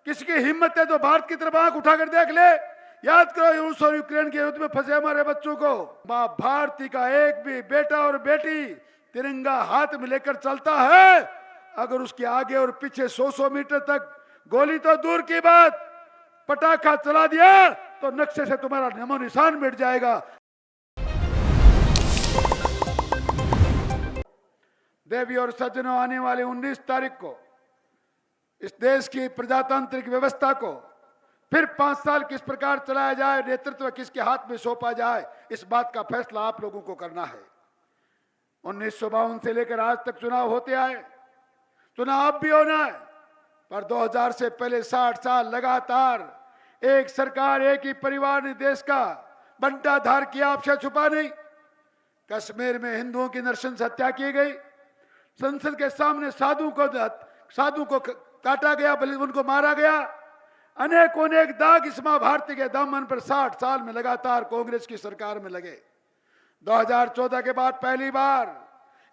किसी की हिम्मत है तो भारत की तरफ आंख उठाकर देख ले। याद करो रूस और यूक्रेन के युद्ध में फंसे हमारे बच्चों को। माँ भारती का एक भी बेटा और बेटी तिरंगा हाथ में लेकर चलता है, अगर उसके आगे और पीछे 100-100 मीटर तक गोली तो दूर की बात, पटाखा चला दिया तो नक्शे से तुम्हारा नमो निशान मिट जाएगा। देवी और सज्जनों, आने वाले 19 तारीख को इस देश की प्रजातांत्रिक व्यवस्था को फिर 5 साल किस प्रकार चलाया जाए, नेतृत्व किसके हाथ में सौंपा जाए, इस बात का फैसला आप लोगों को करना है। 1952 से लेकर आज तक चुनाव होते आए, चुनाव अब भी होना है, पर 2000 से पहले 60 साल लगातार एक सरकार, एक ही परिवार ने देश का बंटाधार किया, आपसे छुपा नहीं। कश्मीर में हिंदुओं की नृशंस हत्या की गई, संसद के सामने साधु को काटा गया, उनको मारा गया, अनेक दाग इस मां भारती के दामन पर 60 साल में लगातार कांग्रेस की सरकार में लगे। 2014 के बाद पहली बार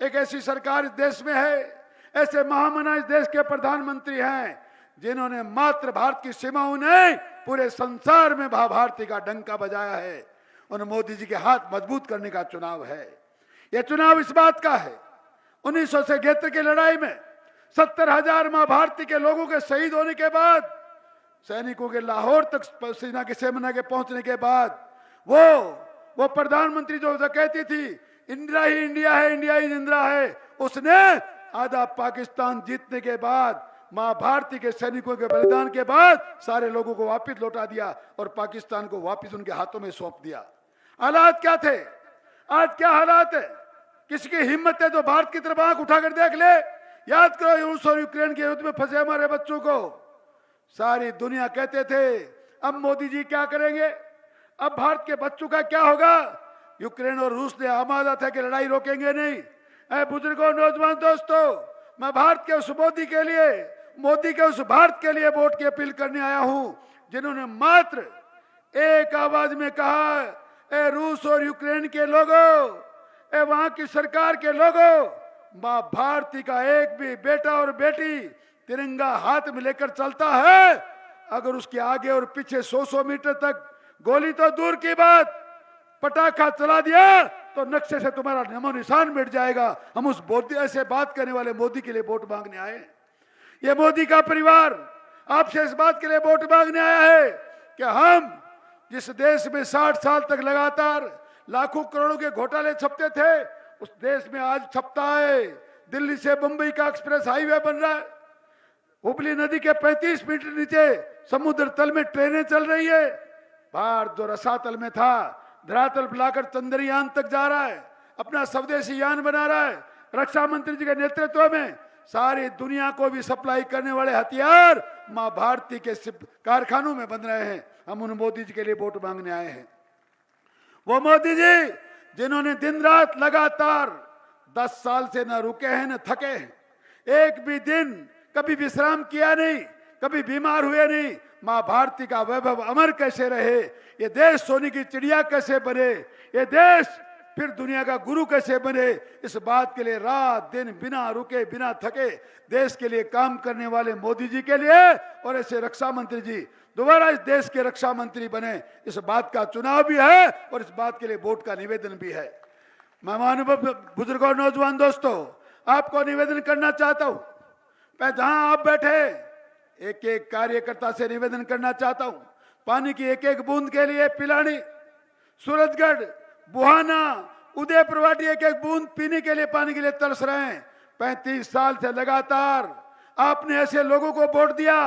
एक ऐसी सरकार इस देश में है, ऐसे महामना इस देश के प्रधानमंत्री हैं जिन्होंने मात्र भारत की सीमाओं नहीं पूरे संसार में भारती का डंका बजाया है। उन मोदी जी के हाथ मजबूत करने का चुनाव है। यह चुनाव इस बात का है, 1973 की लड़ाई में 70,000 मां भारती के लोगों के शहीद होने के बाद, सैनिकों के लाहौर तक सेना के पहुंचने के बाद वो प्रधानमंत्री जो कहती थी इंदिरा ही इंडिया है, इंडिया ही इंदिरा है, उसने आधा पाकिस्तान जीतने के बाद, मां भारती के सैनिकों के बलिदान के बाद सारे लोगों को वापस लौटा दिया और पाकिस्तान को वापस उनके हाथों में सौंप दिया। हालात क्या थे, आज क्या हालात है? किसी की हिम्मत है तो भारत की तरफ आंख उठाकर देख ले। याद करो रूस और यूक्रेन के युद्ध में फंसे हमारे बच्चों को। सारी दुनिया कहते थे अब मोदी जी क्या करेंगे, अब भारत के बच्चों का क्या होगा। यूक्रेन और रूस ने आमादा था कि लड़ाई रोकेंगे नहीं। ऐ बुजुर्गों, नौजवान दोस्तों, मैं भारत के उस मोदी के उस भारत के लिए वोट की अपील करने आया हूं जिन्होंने मात्र एक आवाज में कहा, ए रूस और यूक्रेन के लोगों, ए वहां की सरकार के लोगों, मां भारती का एक भी बेटा और बेटी तिरंगा हाथ में लेकर चलता है, अगर उसके आगे और पीछे 100-100 मीटर तक गोली तो दूर की बात, पटाखा चला दिया तो नक्शे से तुम्हारा नमो निशान मिट जाएगा। हम उस मोदी, ऐसे बात करने वाले मोदी के लिए वोट मांगने आए। ये मोदी का परिवार आपसे इस बात के लिए वोट मांगने आया है कि हम जिस देश में 60 साल तक लगातार लाखों करोड़ों के घोटाले छपते थे, उस देश में आज छपता है। दिल्ली से मुंबई का एक्सप्रेस हाईवे बन रहा है, हुबली नदी के 35 मीटर नीचे समुद्र तल में ट्रेनें चल रही है। भारत जो रसातल में था धरातल पर लाकर चंद्रयान तक जा रहा है, अपना स्वदेशी यान बना रहा है। रक्षा मंत्री जी के नेतृत्व में सारी दुनिया को भी सप्लाई करने वाले हथियार मां भारती के कारखानों में बन रहे हैं। हम उन मोदी जी के लिए वोट मांगने आए हैं। वो मोदी जी जिन्होंने दिन रात लगातार 10 साल से न रुके हैं न थके हैं, एक भी दिन कभी विश्राम किया नहीं, कभी बीमार हुए नहीं। मां भारती का वैभव अमर कैसे रहे, ये देश सोने की चिड़िया कैसे बने, ये देश फिर दुनिया का गुरु कैसे बने, इस बात के लिए रात दिन बिना रुके बिना थके देश के लिए काम करने वाले मोदी जी के लिए और ऐसे रक्षा मंत्री जी दोबारा इस देश के रक्षा मंत्री बने, इस बात का चुनाव भी है और इस बात के लिए वोट का निवेदन भी है। मैं महानुभाव बुजुर्गों, नौजवान दोस्तों, आपको निवेदन करना चाहता हूं, मैं जहां आप बैठे एक एक कार्यकर्ता से निवेदन करना चाहता हूं, पानी की एक एक बूंद के लिए पिलानी, सूरजगढ़, बुहाना, उदयपुरवाटी एक एक बूंद पीने के लिए पानी के लिए तरस रहे हैं। 35 साल से लगातार आपने ऐसे लोगों को वोट दिया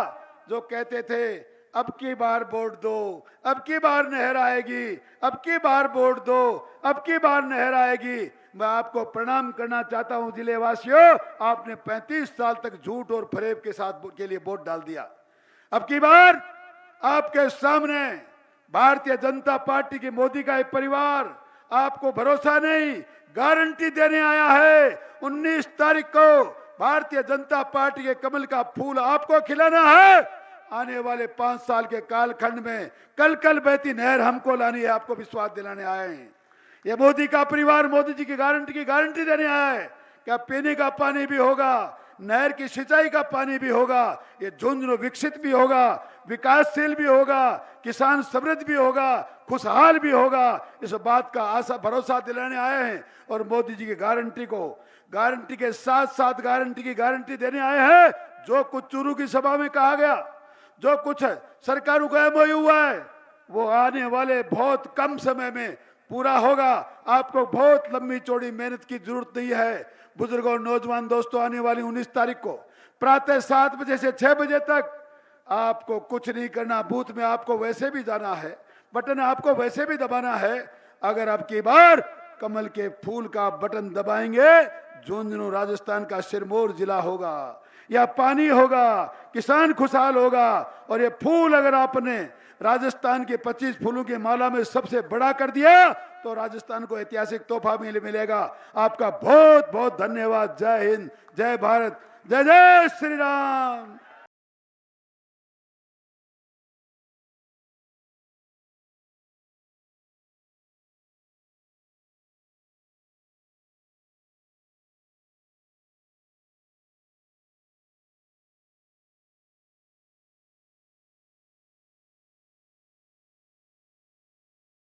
जो कहते थे अब की बार वोट दो, अब की बार नहर आएगी, अब की बार वोट दो, अब की बार नहर आएगी। मैं आपको प्रणाम करना चाहता हूं जिले वासियों, आपने 35 साल तक झूठ और फरेब के साथ के लिए वोट डाल दिया। अब की बार आपके सामने भारतीय जनता पार्टी की मोदी का एक परिवार आपको भरोसा नहीं गारंटी देने आया है। 19 तारीख को भारतीय जनता पार्टी के कमल का फूल आपको खिलाना है। आने वाले 5 साल के कालखंड में कल कल बहती नहर हमको लानी है, आपको विश्वास दिलाने आए हैं। ये मोदी का परिवार मोदी जी की गारंटी देने आया है। क्या पीने का पानी भी होगा, नहर की सिंचाई का पानी भी होगा, ये झुंझुनू विकसित भी होगा, विकासशील भी होगा, किसान समृद्ध भी होगा, खुशहाल भी होगा। इस बात का आशा भरोसा दिलाने आए हैं और मोदी जी की गारंटी के साथ साथ गारंटी की गारंटी देने आए हैं। जो कुछ चूरू की सभा में कहा गया, जो कुछ सरकारों का एमओयू हुआ है, वो आने वाले बहुत कम समय में पूरा होगा। आपको बहुत लंबी चौड़ी मेहनत की जरूरत नहीं है। बुजुर्गों और नौजवान दोस्तों, आने वाली 19 तारीख को प्रातः 7 बजे से 6 बजे तक आपको कुछ नहीं करना। बूथ में आपको वैसे भी जाना है, बटन आपको वैसे भी दबाना है। अगर आपकी बार कमल के फूल का बटन दबाएंगे, झुंझुनू राजस्थान का सिरमौर जिला होगा, या पानी होगा, किसान खुशहाल होगा। और ये फूल अगर आपने राजस्थान के 25 फूलों की माला में सबसे बड़ा कर दिया तो राजस्थान को ऐतिहासिक तोहफा मिलेगा। आपका बहुत बहुत धन्यवाद। जय हिंद, जय भारत, जय जय श्री राम।